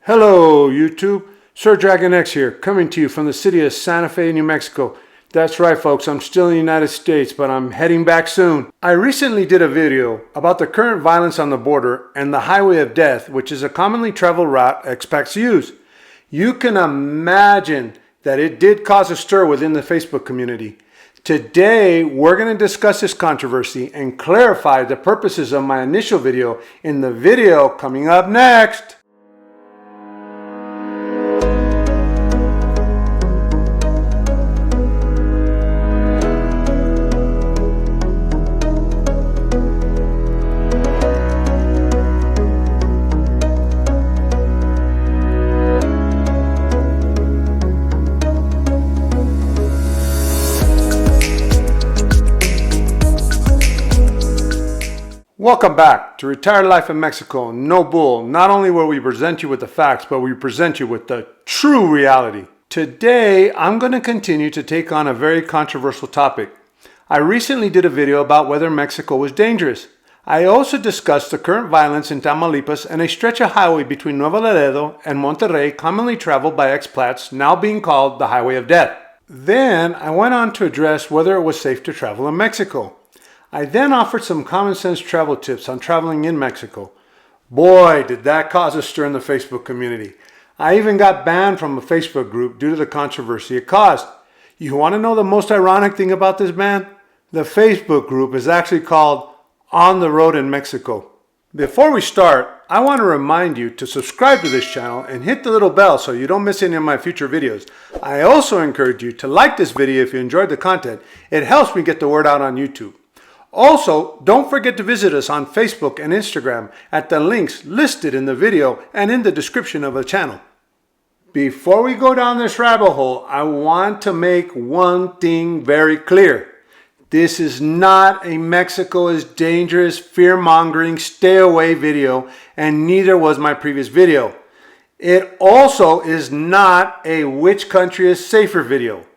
Hello YouTube, Sir Dragon X here, coming to you from the city of Santa Fe, New Mexico. That's right folks, I'm still in the United States, but I'm heading back soon. I recently did a video about the current violence on the border and the highway of death, which is a commonly traveled route expats use. You can imagine that it did cause a stir within the Facebook community. Today, we're going to discuss this controversy and clarify the purposes of my initial video in the video coming up next. Welcome back to Retired Life in Mexico. No bull. Not only will we present you with the facts, but we present you with the true reality. Today, I'm going to continue to take on a very controversial topic. I recently did a video about whether Mexico was dangerous. I also discussed the current violence in Tamaulipas and a stretch of highway between Nuevo Laredo and Monterrey commonly traveled by expats, now being called the Highway of Death. Then, I went on to address whether it was safe to travel in Mexico. I then offered some common sense travel tips on traveling in Mexico. Boy, did that cause a stir in the Facebook community. I even got banned from a Facebook group due to the controversy it caused. You want to know the most ironic thing about this ban? The Facebook group is actually called On the Road in Mexico. Before we start, I want to remind you to subscribe to this channel and hit the little bell so you don't miss any of my future videos. I also encourage you to like this video if you enjoyed the content. It helps me get the word out on YouTube. Also, don't forget to visit us on Facebook and Instagram at the links listed in the video and in the description of the channel. Before we go down this rabbit hole, I want to make one thing very clear. This is not a Mexico is dangerous, fear-mongering, stay away video, and neither was my previous video. It also is not a which country is safer video.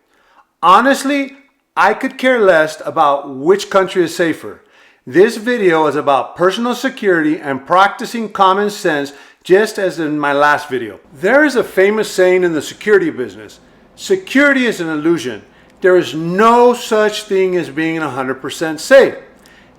Honestly, I could care less about which country is safer. This video is about personal security and practicing common sense, just as in my last video. There is a famous saying in the security business: security is an illusion. There is no such thing as being 100% safe.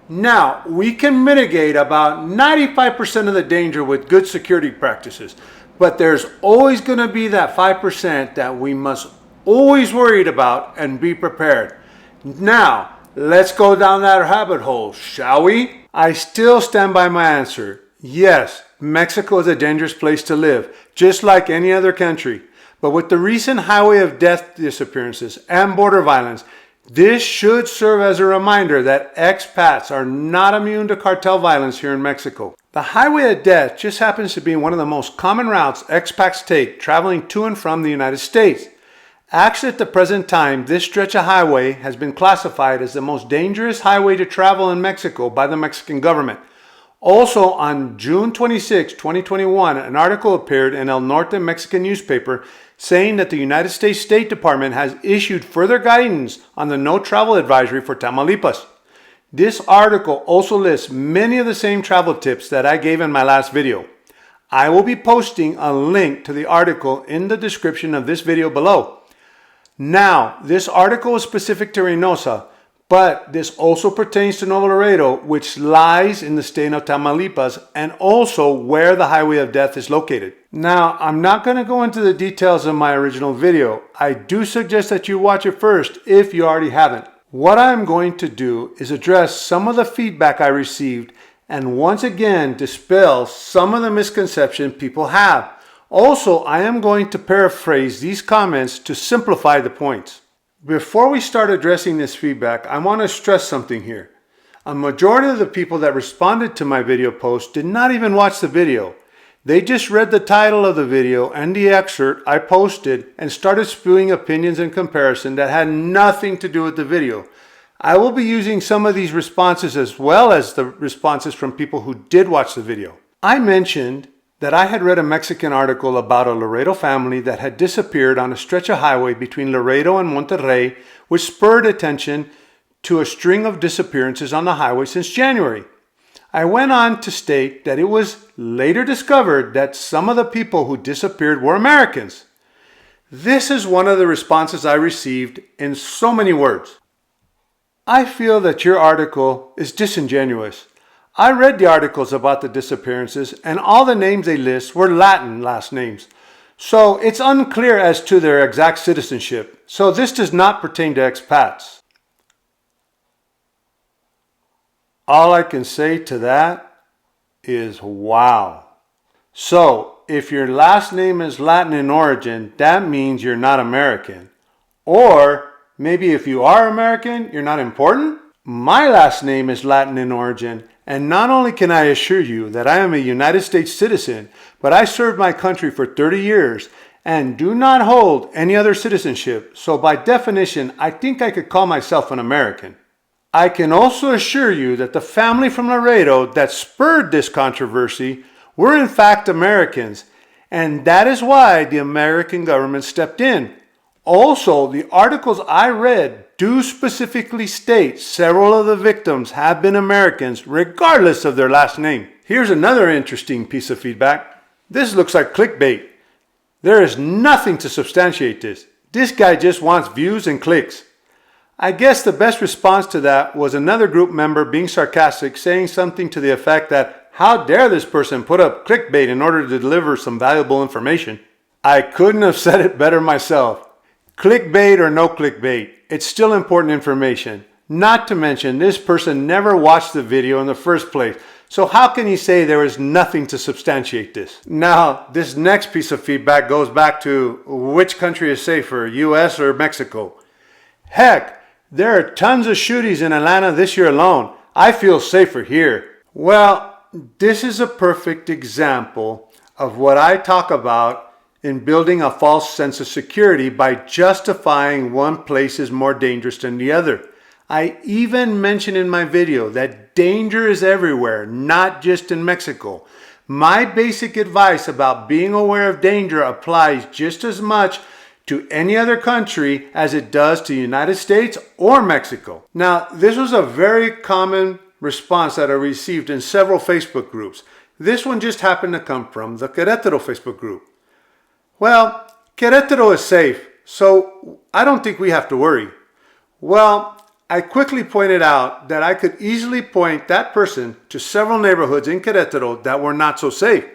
Now, we can mitigate about 95% of the danger with good security practices, but there's always going to be that 5% that we must always worry about and be prepared. Now, let's go down that rabbit hole, shall we? I still stand by my answer. Yes, Mexico is a dangerous place to live, just like any other country. But with the recent highway of death disappearances and border violence, this should serve as a reminder that expats are not immune to cartel violence here in Mexico. The highway of death just happens to be one of the most common routes expats take traveling to and from the United States. Actually, at the present time, this stretch of highway has been classified as the most dangerous highway to travel in Mexico by the Mexican government. Also, on June 26, 2021, an article appeared in El Norte Mexican newspaper saying that the United States State Department has issued further guidance on the no travel advisory for Tamaulipas. This article also lists many of the same travel tips that I gave in my last video. I will be posting a link to the article in the description of this video below. Now, this article is specific to Reynosa, but this also pertains to Nuevo Laredo, which lies in the state of Tamaulipas, and also where the Highway of Death is located. Now, I'm not going to go into the details of my original video. I do suggest that you watch it first if you already haven't. What I'm going to do is address some of the feedback I received and once again dispel some of the misconceptions people have. Also, I am going to paraphrase these comments to simplify the points. Before we start addressing this feedback, I want to stress something here. A majority of the people that responded to my video post did not even watch the video. They just read the title of the video and the excerpt I posted and started spewing opinions in comparison that had nothing to do with the video. I will be using some of these responses as well as the responses from people who did watch the video. I mentioned that I had read a Mexican article about a Laredo family that had disappeared on a stretch of highway between Laredo and Monterrey, which spurred attention to a string of disappearances on the highway since January. I went on to state that it was later discovered that some of the people who disappeared were Americans. This is one of the responses I received in so many words. I feel that your article is disingenuous. I read the articles about the disappearances, and all the names they list were Latin last names. So it's unclear as to their exact citizenship. So this does not pertain to expats. All I can say to that is wow. So if your last name is Latin in origin, that means you're not American. Or maybe if you are American, you're not important? My last name is Latin in origin, and not only can I assure you that I am a United States citizen, but I served my country for 30 years and do not hold any other citizenship. So by definition, I think I could call myself an American. I can also assure you that the family from Laredo that spurred this controversy were in fact Americans, and that is why the American government stepped in. Also, the articles I read do specifically state several of the victims have been Americans regardless of their last name. Here's another interesting piece of feedback. This looks like clickbait. There is nothing to substantiate this. This guy just wants views and clicks. I guess the best response to that was another group member being sarcastic, saying something to the effect that, how dare this person put up clickbait in order to deliver some valuable information? I couldn't have said it better myself. Clickbait or no clickbait, it's still important information. Not to mention, this person never watched the video in the first place. So how can he say there is nothing to substantiate this? Now, this next piece of feedback goes back to which country is safer, US or Mexico? Heck, there are tons of shootings in Atlanta this year alone. I feel safer here. Well, this is a perfect example of what I talk about in building a false sense of security by justifying one place is more dangerous than the other. I even mentioned in my video that danger is everywhere, not just in Mexico. My basic advice about being aware of danger applies just as much to any other country as it does to the United States or Mexico. Now, this was a very common response that I received in several Facebook groups. This one just happened to come from the Querétaro Facebook group. Well, Querétaro is safe, so I don't think we have to worry. Well, I quickly pointed out that I could easily point that person to several neighborhoods in Querétaro that were not so safe.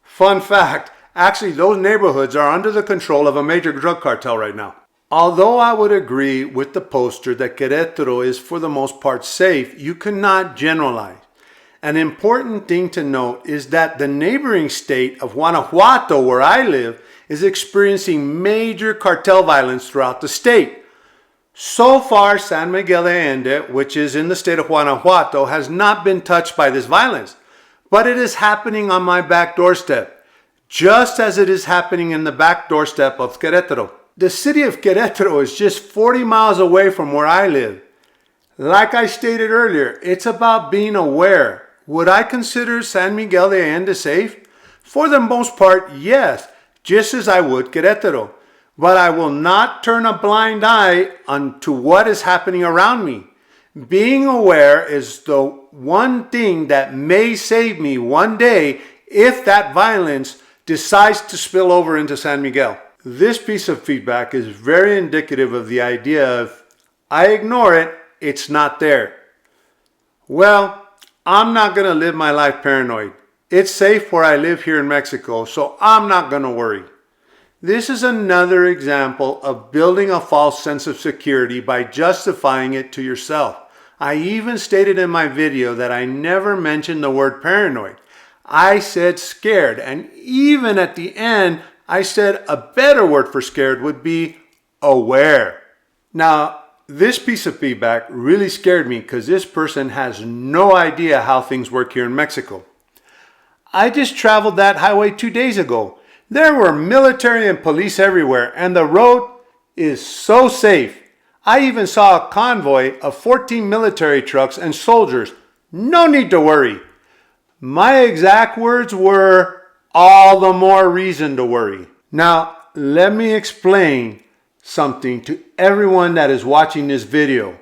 Fun fact, actually those neighborhoods are under the control of a major drug cartel right now. Although I would agree with the poster that Querétaro is for the most part safe, you cannot generalize. An important thing to note is that the neighboring state of Guanajuato, where I live, is experiencing major cartel violence throughout the state. So far, San Miguel de Allende, which is in the state of Guanajuato, has not been touched by this violence. But it is happening on my back doorstep, just as it is happening in the back doorstep of Querétaro. The city of Querétaro is just 40 miles away from where I live. Like I stated earlier, it's about being aware. Would I consider San Miguel de Allende safe? For the most part, yes, just as I would Querétaro. But I will not turn a blind eye onto what is happening around me. Being aware is the one thing that may save me one day if that violence decides to spill over into San Miguel. This piece of feedback is very indicative of the idea of, I ignore it, it's not there. Well, I'm not going to live my life paranoid. It's safe where I live here in Mexico, so I'm not going to worry. This is another example of building a false sense of security by justifying it to yourself. I even stated in my video that I never mentioned the word paranoid. I said scared, and even at the end, I said a better word for scared would be aware. Now, this piece of feedback really scared me because this person has no idea how things work here in Mexico. I just traveled that highway 2 days ago. There were military and police everywhere, and the road is so safe. I even saw a convoy of 14 military trucks and soldiers. No need to worry. My exact words were, all the more reason to worry. Now, let me explain something to everyone that is watching this video.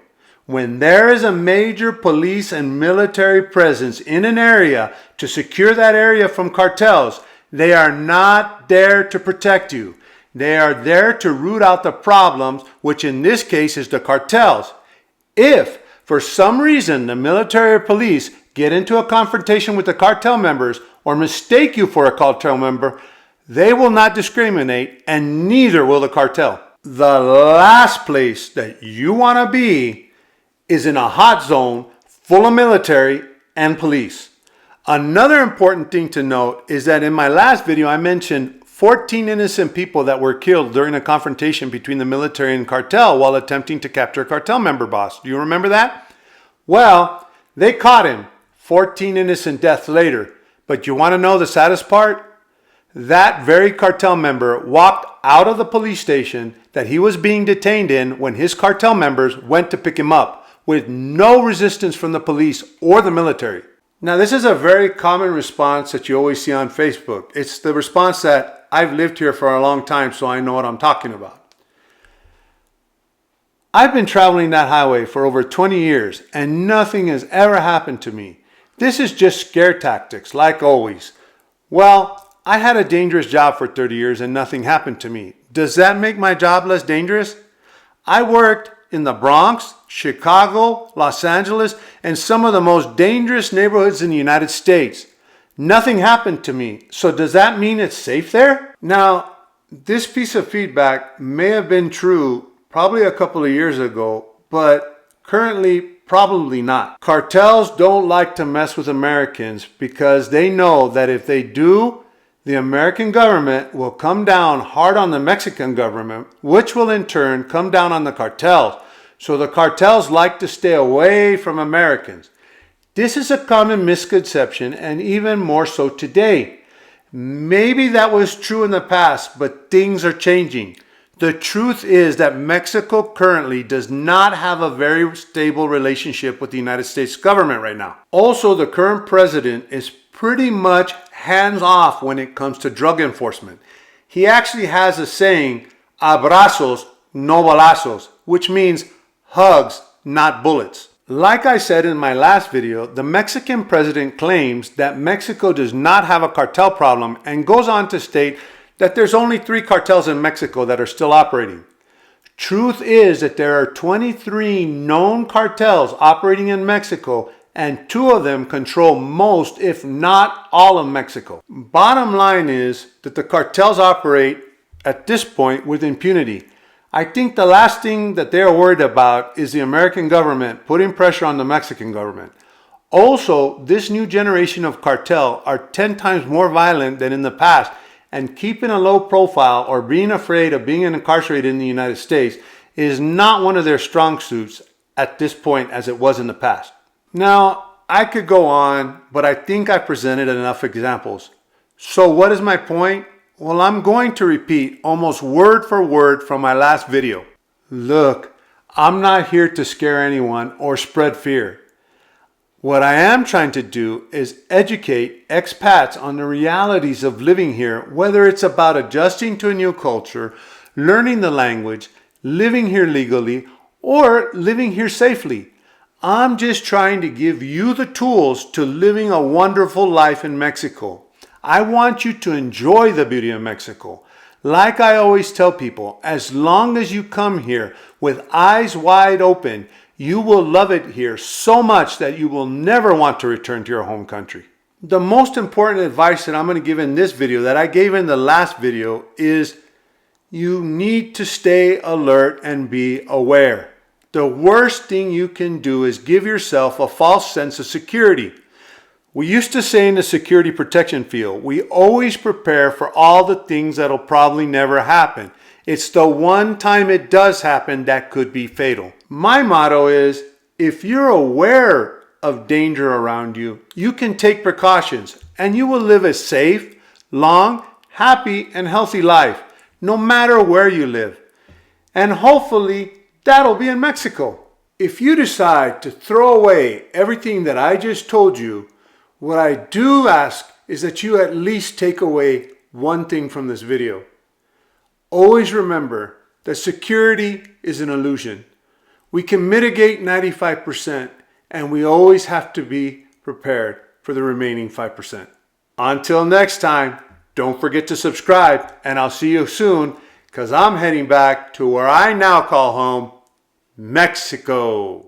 When there is a major police and military presence in an area to secure that area from cartels, they are not there to protect you. They are there to root out the problems, which in this case is the cartels. If, for some reason, the military or police get into a confrontation with the cartel members or mistake you for a cartel member, they will not discriminate, and neither will the cartel. The last place that you want to be is in a hot zone full of military and police. Another important thing to note is that in my last video, I mentioned 14 innocent people that were killed during a confrontation between the military and cartel while attempting to capture a cartel member boss. Do you remember that? Well, they caught him. 14 innocent deaths later. But you want to know the saddest part? That very cartel member walked out of the police station that he was being detained in when his cartel members went to pick him up, with no resistance from the police or the military. Now, this is a very common response that you always see on Facebook. It's the response that I've lived here for a long time, so I know what I'm talking about. I've been traveling that highway for over 20 years and nothing has ever happened to me. This is just scare tactics, like always. Well, I had a dangerous job for 30 years and nothing happened to me. Does that make my job less dangerous? I worked in the Bronx, Chicago, Los Angeles, and some of the most dangerous neighborhoods in the United States. Nothing happened to me. So does that mean it's safe there? Now, this piece of feedback may have been true probably a couple of years ago, but currently probably not. Cartels don't like to mess with Americans because they know that if they do, the American government will come down hard on the Mexican government, which will in turn come down on the cartels. So the cartels like to stay away from Americans. This is a common misconception, and even more so today. Maybe that was true in the past, but things are changing. The truth is that Mexico currently does not have a very stable relationship with the United States government right now. Also, the current president is pretty much hands off when it comes to drug enforcement. He actually has a saying, abrazos, no balazos, which means hugs, not bullets. Like I said in my last video, the Mexican president claims that Mexico does not have a cartel problem and goes on to state that there's only 3 cartels in Mexico that are still operating. Truth is that there are 23 known cartels operating in Mexico, and 2 of them control most, if not all, of Mexico. Bottom line is that the cartels operate at this point with impunity. I think the last thing that they're worried about is the American government putting pressure on the Mexican government. Also, this new generation of cartel are 10 times more violent than in the past, and keeping a low profile or being afraid of being incarcerated in the United States is not one of their strong suits at this point as it was in the past. Now, I could go on, but I think I presented enough examples. So what is my point? Well, I'm going to repeat almost word for word from my last video. Look, I'm not here to scare anyone or spread fear. What I am trying to do is educate expats on the realities of living here, whether it's about adjusting to a new culture, learning the language, living here legally, or living here safely. I'm just trying to give you the tools to living a wonderful life in Mexico. I want you to enjoy the beauty of Mexico. Like I always tell people, as long as you come here with eyes wide open, you will love it here so much that you will never want to return to your home country. The most important advice that I'm going to give in this video that I gave in the last video is you need to stay alert and be aware. The worst thing you can do is give yourself a false sense of security. We used to say in the security protection field, we always prepare for all the things that'll probably never happen. It's the one time it does happen that could be fatal. My motto is, if you're aware of danger around you, you can take precautions and you will live a safe, long, happy, and healthy life, no matter where you live. And hopefully, that'll be in Mexico. If you decide to throw away everything that I just told you, what I do ask is that you at least take away one thing from this video. Always remember that security is an illusion. We can mitigate 95%, and we always have to be prepared for the remaining 5%. Until next time, don't forget to subscribe, and I'll see you soon, because I'm heading back to where I now call home, Mexico.